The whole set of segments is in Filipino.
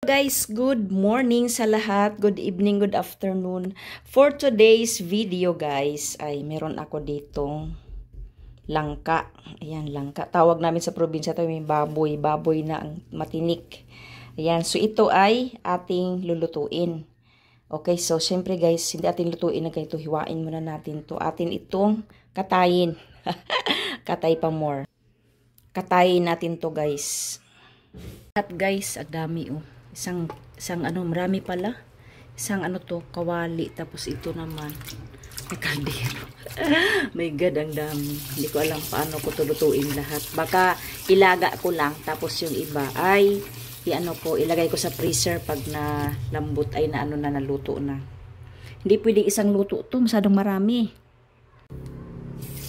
Guys, good morning sa lahat. Good evening, good afternoon. For today's video guys, ay meron ako ditong langka. Ayan, langka. Tawag namin sa probinsya ito, may baboy. Baboy na ang matinik. Ayan, so ito ay ating lulutuin. Okay, so syempre guys, hindi ating lutuin na ganito. Hiwain muna natin to. Atin itong katayin. Katay pa more. Katayin natin to guys. At guys, ang dami oh. Isang marami pala. Isang to, kawali. Tapos ito naman, may kaldero. My God, ang dami. Hindi ko alam paano ko tulutuin lahat. Baka ilaga ko lang. Tapos yung iba ay, ilagay ko sa freezer pag na lambot ay naluto na. Hindi pwedeng isang luto to. Masyadong marami.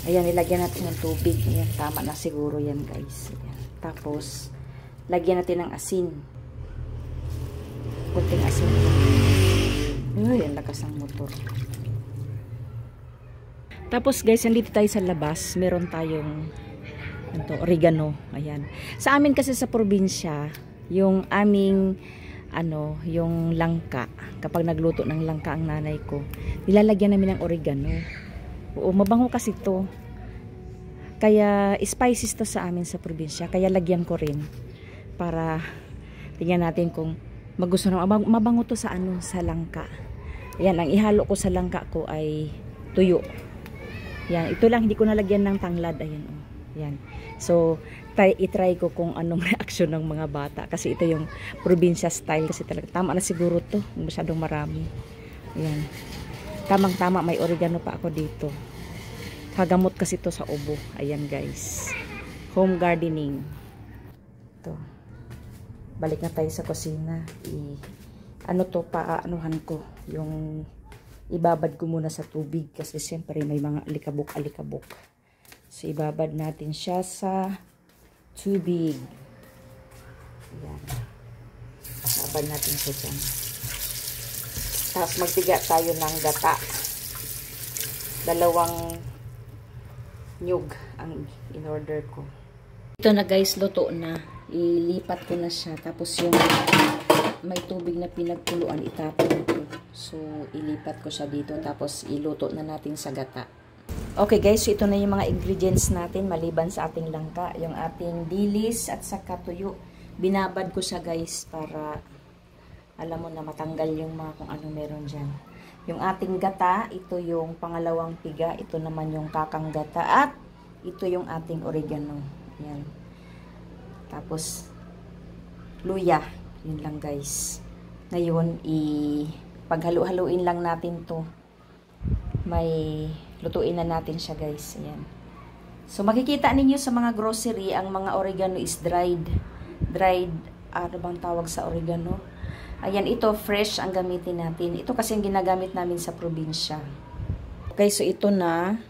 Ayan, ilagyan natin ng tubig. Ayan, tama na siguro yan guys. Ayan. Tapos, lagyan natin ng asin. Kunting asin. Ay, ang lakas ng motor. Tapos guys, nandito tayo sa labas. Meron tayong oregano. Ayan. Sa amin kasi sa probinsya, yung aming yung langka, kapag nagluto ng langka ang nanay ko, nilalagyan namin ng oregano. Oo, mabango kasi to. Kaya spices to sa amin sa probinsya. Kaya lagyan ko rin para tingnan natin kung magusto na mabango to sa sa langka. Ayan, ang ihalo ko sa langka ko ay tuyo. Yan, ito lang, hindi ko nalagyan ng tanglad. Ayan, oh. Yan. So, i-try ko kung anong reaction ng mga bata. Kasi ito yung probinsya style. Kasi talaga, tama na siguro to. Masyadong marami. Ayan. Tamang-tama, may oregano pa ako dito. Kagamot kasi to sa ubo. Ayan guys. Home gardening. Ito. Balik na tayo sa kusina. Paanuhan ko. Yung ibabad ko muna sa tubig. Kasi siyempre may mga alikabok-alikabok. So, ibabad natin siya sa tubig. Ayan. Ibabad natin siya dyan. Tapos magtiga tayo ng gata. 2 nyug ang in-order ko. Ito na guys, luto na. Ilipat ko na siya. Tapos yung may tubig na pinagkuluan, itapon ko. So, ilipat ko siya dito. Tapos, iluto na natin sa gata. Okay guys, so ito na yung mga ingredients natin maliban sa ating langka. Yung ating dilis at saka tuyo. Binabad ko siya guys para alam mo na matanggal yung mga kung ano meron dyan. Yung ating gata, ito yung pangalawang piga. Ito naman yung kakang gata. At ito yung ating oregano. Yan. Tapos, luya. Yun lang guys. Ngayon, paghalo-haluin lang natin to. May lutuin na natin siya guys. Ayan. So, makikita ninyo sa mga grocery, ang mga oregano is dried. Dried, ano bang tawag sa oregano? Ayan, ito fresh ang gamitin natin. Ito kasi ang ginagamit namin sa probinsya. Okay, so ito na.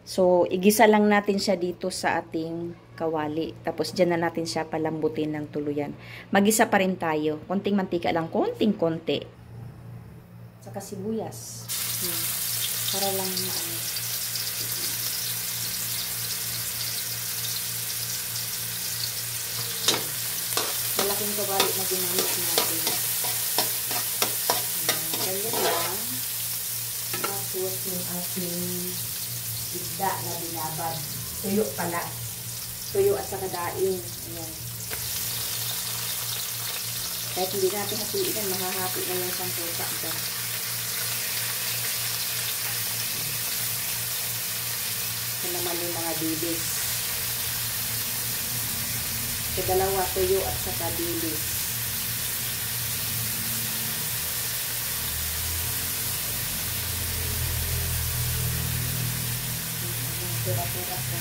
So, igisa lang natin siya dito sa ating kawali. Tapos, dyan na natin siya palambutin ng tuluyan. Magisa pa rin tayo. Konting mantika lang. Konting-konti. Saka sibuyas. Para lang na malaking kawali na ginamit natin. Ganyan lang. Tapos, yung ating isda na binabad. Tuyo pala. Tuyo at saka daing. Ayan. Kahit hindi natin hatiin, mahahati na yung sangkusa dyan. Ito naman yung mga dilis. So, 2 tuyo at saka dilis. Pura-pura pa.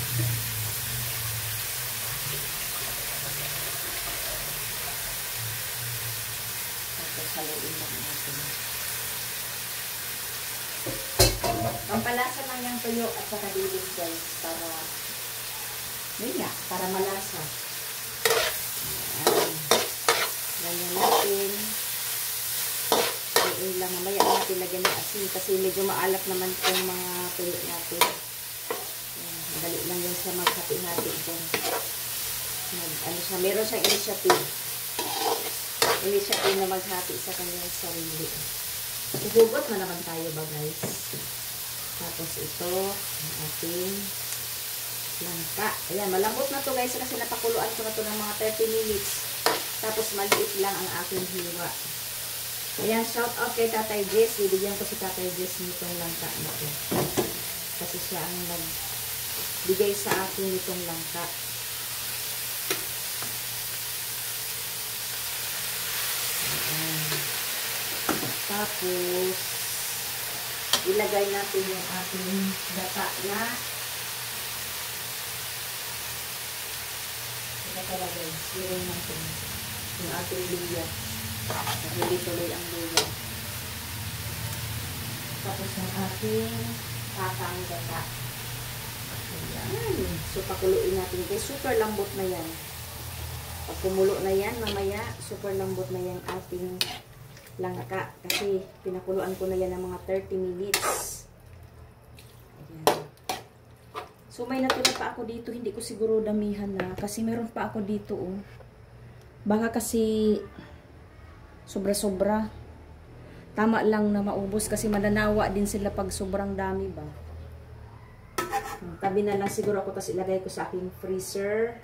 Tapos haluin lang natin. Pampalasa lang yung tuyo at saka dilis guys para para malasa. Ayan. Ganyan natin. Ayan lang. Mamaya natin lagyan ng asin kasi medyo maalat naman yung mga tuyo natin. Ayan. Madali lang yun sa maghati natin. Meron siyang initiative. Hindi siya na maghati sa kanyang sarili. Hugot na naman tayo ba guys? Tapos ito, ang ating langka. Ayan, malambot na to guys kasi napakuluan ko na to ng mga 30 minutes. Tapos maliit lang ang aking hiwa. Ayan, shout out kay Tatay Jess. Bibigyan ko si Tatay Jess nitong langka na to. Kasi siya ang nagbigay sa akin nitong langka. Tapos, ilagay natin yung ating gata na ito talaga, sirin natin yung ating luya. Hindi tuloy ang luya. Tapos yung ating kakang gata. Ayan. So, pakuluin natin. Kaya super lambot na yan. Pag kumulo na yan, mamaya, super lambot na yan ating langka. Kasi pinakuluan ko na yan ng mga 30 minutes. Ayan. So may natula pa ako dito. Hindi ko siguro damihan na. Kasi meron pa ako dito. Oh. Baka kasi sobra-sobra. Tama lang na maubos. Kasi mananawa din sila pag sobrang dami ba. Tabi na lang siguro ako. Tapos ilagay ko sa aking freezer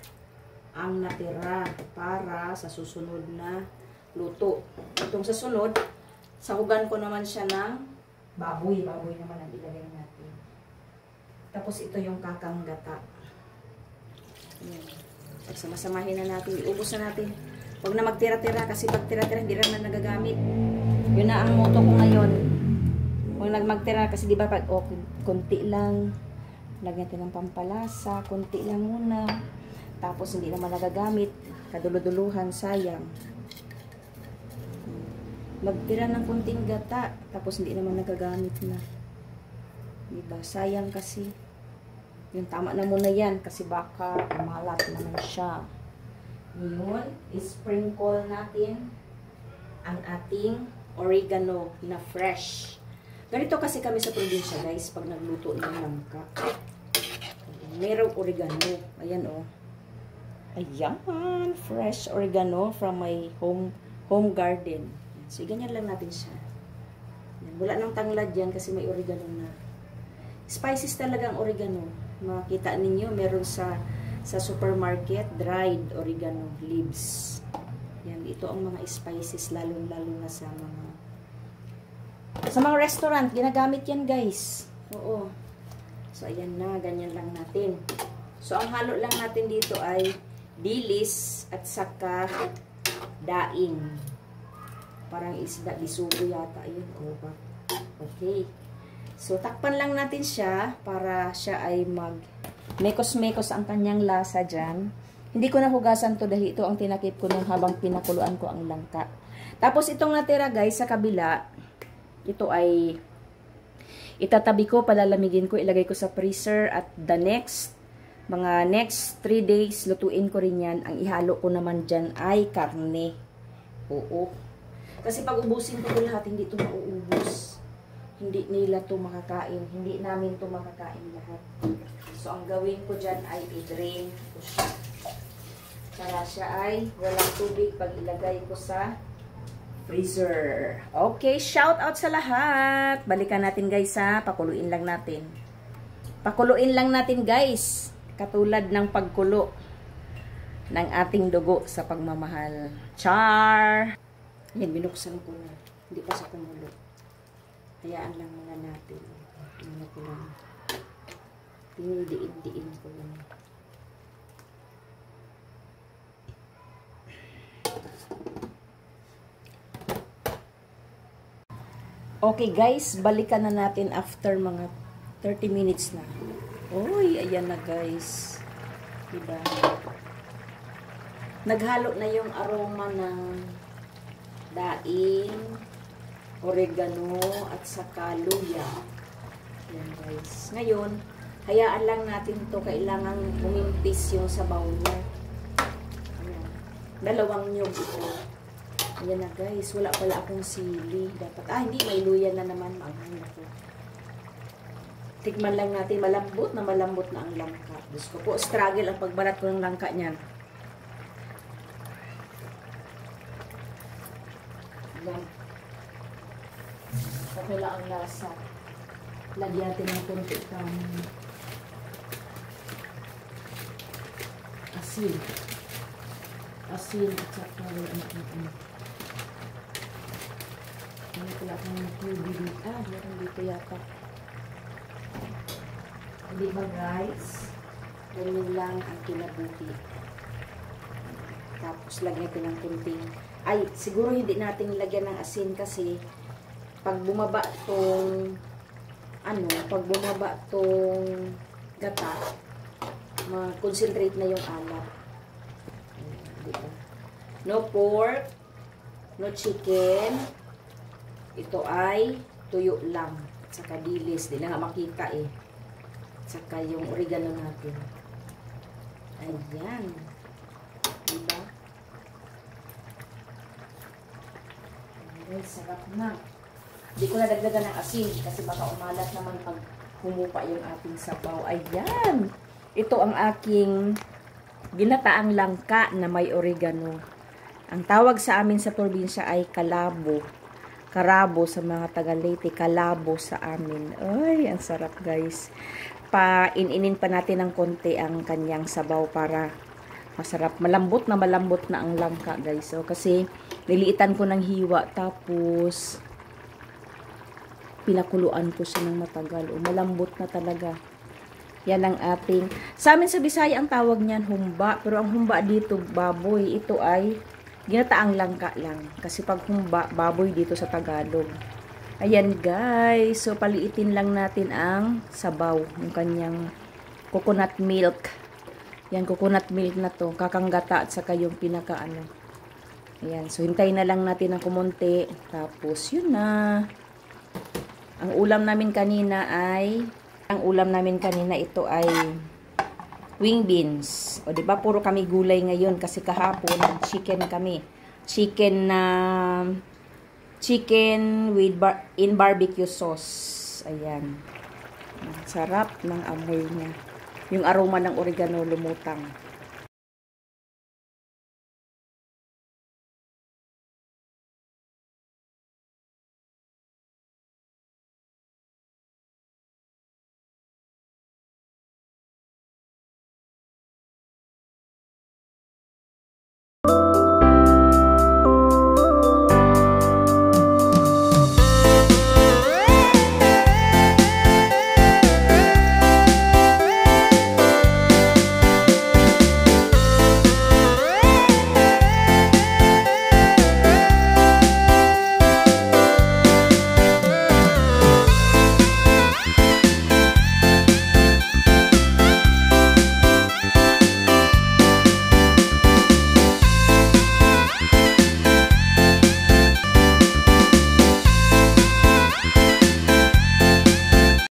ang natira. Para sa susunod na luto. Itong sa sunod, sahugan ko naman siya ng baboy. Baboy naman ang ilagay natin. Tapos ito yung kakang gata. Pagsama-samahin na natin. Iubos na natin. Huwag na magtira-tira kasi pag tira-tira hindi naman nagagamit. Yun na ang motto ko ngayon. Huwag na magtira kasi di ba pag konti lang. Lagyan natin ng pampalasa. Konti lang muna. Tapos hindi naman nagagamit. Kaduluduluhan, sayang. Magtira ng kunting gata, tapos hindi naman nagagamit na. Diba? Sayang kasi. Yung tama na muna yan, kasi baka malat naman siya. Ngayon, sprinkle natin ang ating oregano na fresh. Ganito kasi kami sa probinsya, guys, pag nagluto ng langka. Merong oregano. Ayan, oh. Ayan, fresh oregano from my home garden. So, ganyan lang natin siya. Wala nang tanglad yan kasi may oregano na. Spices talaga ang oregano. Makita ninyo, meron sa supermarket, dried oregano leaves. Yan, ito ang mga spices, lalo-lalo na sa mga restaurant. Ginagamit yan, guys. Oo. So, ayan na. Ganyan lang natin. So, ang halo lang natin dito ay dilis at saka daing. Parang isda, bisugo yata. Ayun, oh. Okay. So, takpan lang natin siya para siya ay mekos-mekos ang kanyang lasa dyan. Hindi ko nahugasan to dahil ito ang tinakip ko nung habang pinakuluan ko ang langka. Tapos, itong natira guys, sa kabila, ito ay itatabi ko, palalamigin ko, ilagay ko sa freezer at the next 3 days, lutuin ko rin yan. Ang ihalo ko naman dyan ay karne. Oo. Kasi pag ubusin ko lahat, hindi ito mauubos. Hindi nila ito makakain. Hindi namin ito makakain lahat. So, ang gawin ko dyan ay i-drain ko siya. Para siya ay walang tubig pag ilagay ko sa freezer. Okay, shout out sa lahat. Balikan natin guys ha. Pakuluin lang natin. Pakuluin lang natin guys. Katulad ng pagkulo ng ating dugo sa pagmamahal. Char! Yan, binuksan ko na. Hindi pa sa kumulo. Hayaan lang muna natin. Ano ko lang. Dinidiin ko lang. Okay guys, balikan na natin after mga 30 minutes na. Uy, ayan na guys. Diba? Naghalo na yung aroma ng daing, oregano, at saka luya. Yan guys. Ngayon, hayaan lang natin to. Kailangan umimpis yung sabaw niya. Ayan. 2 nyug ito. Ayan na guys. Wala pala akong sili. Dapat, hindi. May luya na naman. Maanghang na to. Tikman lang natin. Malambot na ang langka. Diyos ko po, struggle ang pagbalat ko ng langka niyan. Yan. Okay lang ang lasa. Lagyan natin ng konti ng asin. Asin at saka ano. Ano pala akong tubig dito? Meron dito yata. Hindi ba guys? Ganyan lang ang kinabuti. Tapos lagyan natin ng kunting. Ay, siguro hindi natin lagyan ng asin kasi pag bumaba tong gata, ma-concentrate na yung alat. Diba? No pork, no chicken. Ito ay tuyo lang. Saka dilis. Di na nga makita eh. Saka yung oregano natin. Ayan. Diba? Ayan, sarap na. Hindi ko na dagdagan ng asin kasi baka umalat naman pag humupa yung ating sabaw. Ayan. Ito ang aking ginataang langka na may oregano. Ang tawag sa amin sa probinsya ay kalabo. Karabo sa mga taga-Leyte, kalabo sa amin. Ay, ang sarap guys. Paininin pa natin ng konti ang kanyang sabaw para masarap. Malambot na ang langka guys. So, kasi niliitan ko ng hiwa tapos pinakuluan ko siya ng matagal. O, malambot na talaga. Yan ang ating, sa amin sa Bisaya ang tawag niyan humba. Pero ang humba dito, baboy. Ito ay ginataang langka lang. Kasi pag humba, baboy dito sa Tagalog. Ayan guys. So, paliitin lang natin ang sabaw. Yung kanyang coconut milk. Yan, coconut milk na to. Kakanggata at saka yung pinakaano. Ayan. So, hintayin na lang natin ng kumunti. Tapos, yun na. Ang ulam namin kanina ito ay wing beans. O, diba? Puro kami gulay ngayon kasi kahapon chicken kami. Chicken with in barbecue sauce. Ayan. Sarap ng amoy niya. Yung aroma ng oregano lumutang.